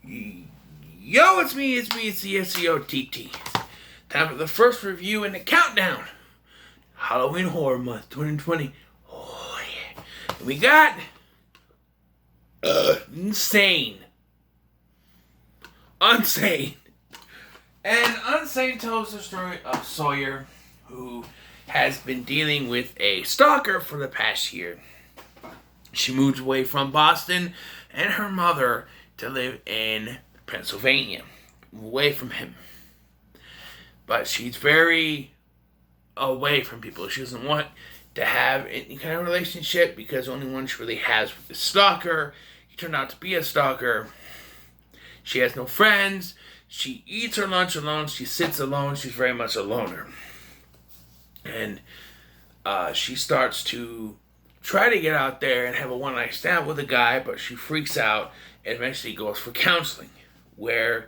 Yo, it's me, it's the SEOTT. Time for the first review in the countdown. Halloween Horror Month 2020. Oh, yeah. And we got Unsane. Unsane. And Unsane tells the story of Sawyer, who has been dealing with a stalker for the past year. She moves away from Boston and her mother to live in Pennsylvania, away from him. But she's very away from people. She doesn't want to have any kind of relationship because the only one she really has with the stalker. He turned out to be a stalker. She has no friends. She eats her lunch alone. She sits alone. She's very much a loner. And she starts to try to get out there and have a one-night stand with a guy, but she freaks out and eventually goes for counseling, where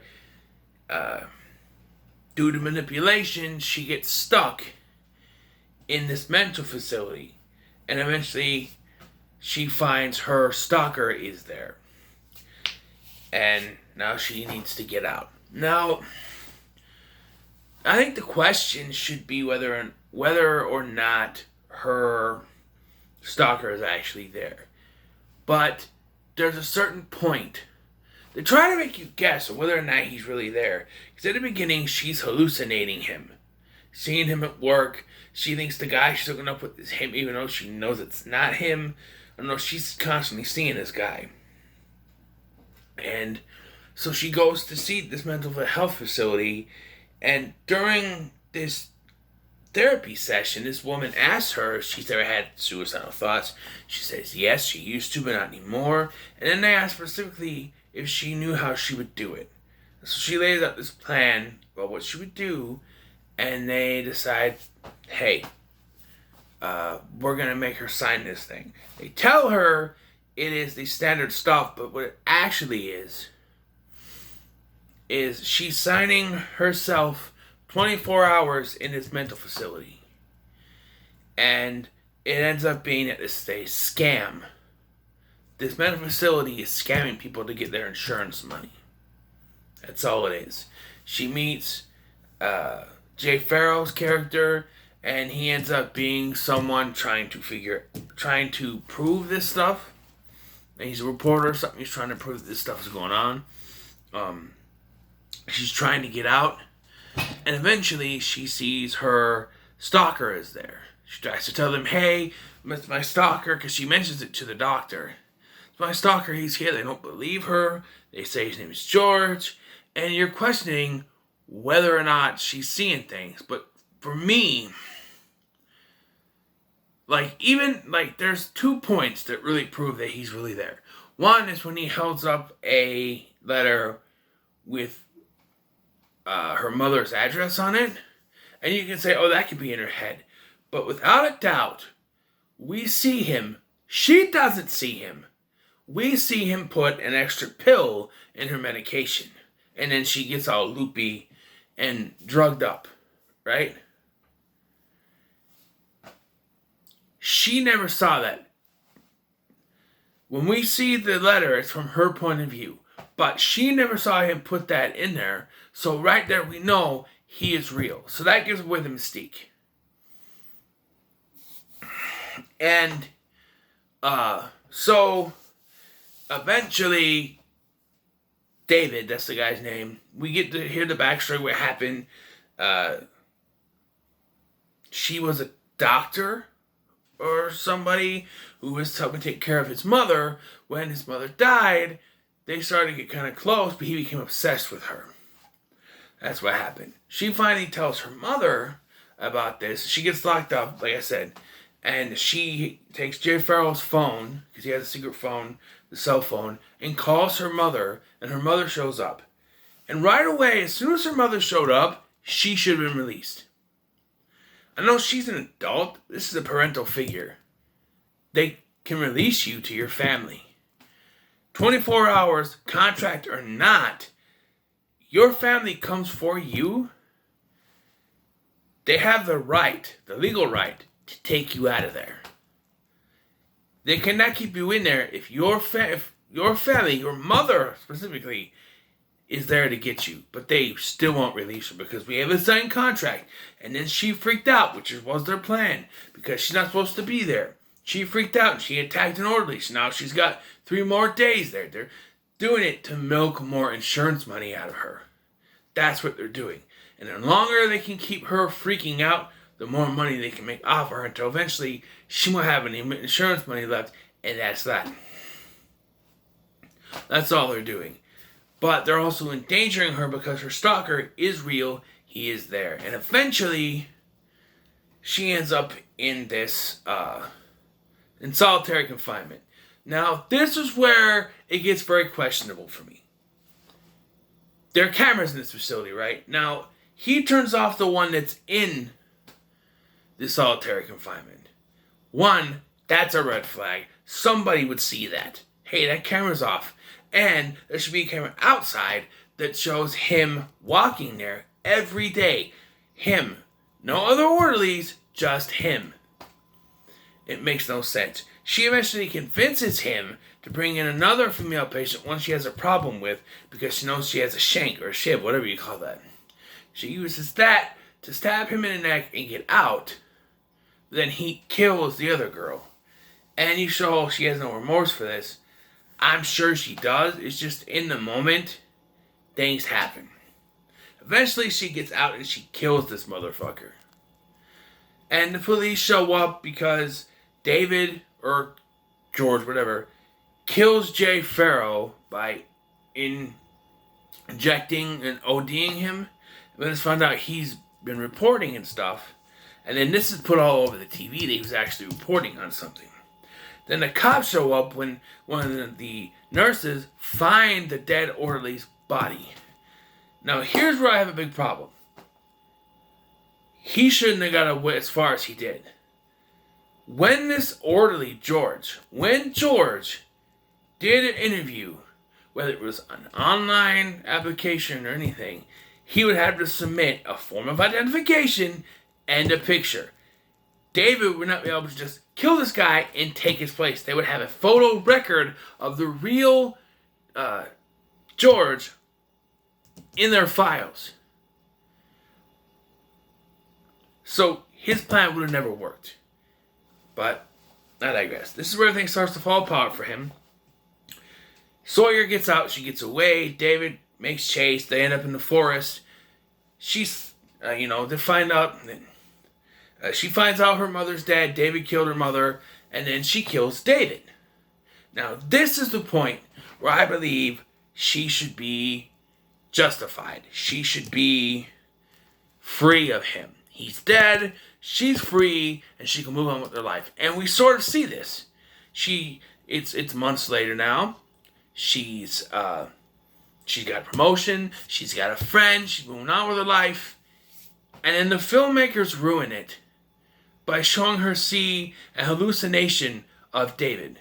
due to manipulation, she gets stuck in this mental facility, and eventually she finds her stalker is there, and now she needs to get out. Now, I think the question should be whether or not her stalker is actually there. But there's a certain point. They try to make you guess whether or not he's really there. Because at the beginning, she's hallucinating him. Seeing him at work. She thinks the guy she's hooking up with is him, even though she knows it's not him. I don't know, she's constantly seeing this guy. And so she goes to see this mental health facility. And during this therapy session, this woman asks her if she's ever had suicidal thoughts. She says yes, she used to, but not anymore. And then they ask specifically if she knew how she would do it. So she lays out this plan about what she would do, and they decide, hey, we're going to make her sign this thing. They tell her it is the standard stuff, but what it actually is she's signing herself 24 hours in this mental facility. And it ends up being that this is a scam. This mental facility is scamming people to get their insurance money. That's all it is. She meets Jay Farrell's character, and he ends up being someone trying to prove this stuff. And he's a reporter or something. He's trying to prove that this stuff is going on. She's trying to get out. And eventually, she sees her stalker is there. She tries to tell them, hey, it's my stalker, because she mentions it to the doctor. It's my stalker, he's here. They don't believe her. They say his name is George. And you're questioning whether or not she's seeing things. But for me, there's 2 points that really prove that he's really there. One is when he holds up a letter with her mother's address on it, and you can say, oh, that could be in her head. But without a doubt, we see him. She doesn't see him. We see him put an extra pill in her medication, and then she gets all loopy and drugged up, right? She never saw that. When we see the letter, it's from her point of view. But she never saw him put that in there. So right there we know he is real. So that gives away the mystique. And so eventually David, that's the guy's name, we get to hear the backstory, what happened. She was a doctor or somebody who was helping take care of his mother. When his mother died, they started to get kind of close, but he became obsessed with her. That's what happened. She finally tells her mother about this. She gets locked up, like I said, and she takes Jay Farrell's phone, because he has a secret phone, the cell phone, and calls her mother, and her mother shows up. And right away, as soon as her mother showed up, she should have been released. I know she's an adult. This is a parental figure. They can release you to your family. 24 hours, contract or not, your family comes for you. They have the right, the legal right, to take you out of there. They cannot keep you in there if your family, your mother specifically, is there to get you, but they still won't release her because we have a signed contract. And then she freaked out, which was their plan, because she's not supposed to be there. She freaked out and she attacked an orderly. So now she's got 3 more days there. They're doing it to milk more insurance money out of her. That's what they're doing. And the longer they can keep her freaking out, the more money they can make off her until eventually she won't have any insurance money left, and that's that. That's all they're doing. But they're also endangering her because her stalker is real. He is there. And eventually, she ends up in this, in solitary confinement. Now, this is where it gets very questionable for me. There are cameras in this facility, right? Now, he turns off the one that's in the solitary confinement. One, that's a red flag. Somebody would see that. Hey, that camera's off. And there should be a camera outside that shows him walking there every day. Him. No other orderlies, just him. It makes no sense. She eventually convinces him to bring in another female patient one she has a problem with because she knows she has a shank or a shiv, whatever you call that. She uses that to stab him in the neck and get out. Then he kills the other girl. And you show she has no remorse for this. I'm sure she does. It's just in the moment, things happen. Eventually she gets out and she kills this motherfucker. And the police show up because David, or George, whatever, kills Jay Farrow by injecting and ODing him. But it's found out he's been reporting and stuff. And then this is put all over the TV that he was actually reporting on something. Then the cops show up when one of the nurses find the dead orderly's body. Now here's where I have a big problem. He shouldn't have got away as far as he did. When this orderly, George did an interview, whether it was an online application or anything, he would have to submit a form of identification and a picture. David would not be able to just kill this guy and take his place. They would have a photo record of the real George in their files. So his plan would have never worked. But I digress. This is where everything starts to fall apart for him. Sawyer gets out. She gets away. David makes chase. They end up in the forest. She's, they find out that she finds out her mother's dead. David killed her mother. And then she kills David. Now, this is the point where I believe she should be justified. She should be free of him. He's dead. She's free, and she can move on with her life. And we sort of see this. It's months later now. She's got a promotion. She's got a friend. She's moving on with her life. And then the filmmakers ruin it by showing her see a hallucination of David.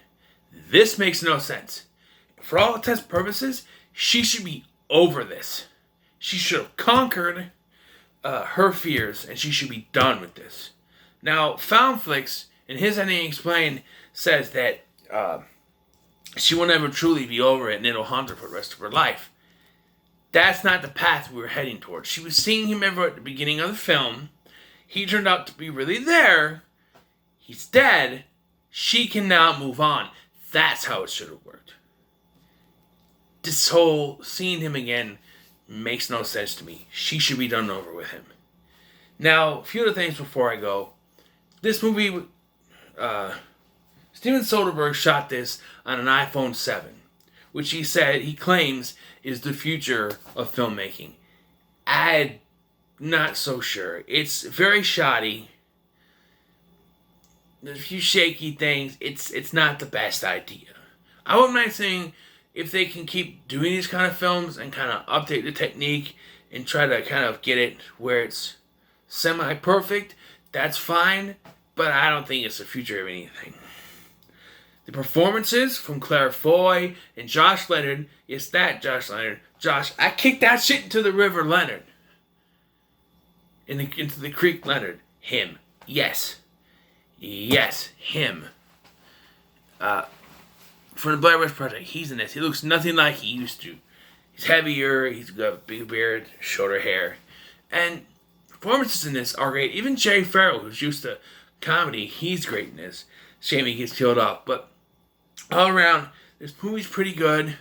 This makes no sense. For all intents and purposes, she should be over this. She should have conquered her fears, and she should be done with this. Now, Foundflix, in his ending explained, says that she will never truly be over it, and it'll haunt her for the rest of her life. That's not the path we were heading towards. She was seeing him ever at the beginning of the film. He turned out to be really there. He's dead. She can now move on. That's how it should have worked. This whole seeing him again makes no sense to me. She should be done over with him. Now, a few other things before I go. This movie, Steven Soderbergh shot this on an iPhone 7, which he claims is the future of filmmaking. I'm not so sure. It's very shoddy. There's a few shaky things. It's not the best idea. I wouldn't mind saying if they can keep doing these kind of films and kind of update the technique and try to kind of get it where it's semi-perfect, that's fine, but I don't think it's the future of anything. The performances from Claire Foy and Josh Leonard, yes, that Josh Leonard. Josh, I kicked that shit into the river Leonard. Into the creek Leonard. Him. Yes. Yes, him. For the Blair Witch Project, he's in this. He looks nothing like he used to. He's heavier, he's got a big beard, shorter hair. And performances in this are great. Even Jay Farrell, who's used to comedy, he's great in this. Shame he gets killed off. But all around, this movie's pretty good.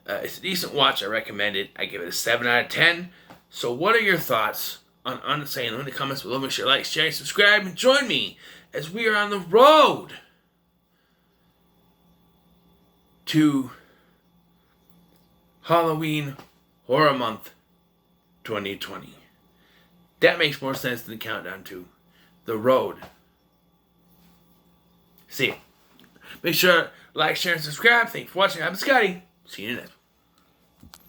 It's a decent watch. I recommend it. I give it a 7 out of 10. So what are your thoughts on Unsane? Leave in the comments below. Make sure you like, share, subscribe, and join me as we are on the road to Halloween Horror Month 2020. That makes more sense than the countdown to the road. See ya. Make sure to like, share, and subscribe. Thanks for watching. I'm Scotty. See you next.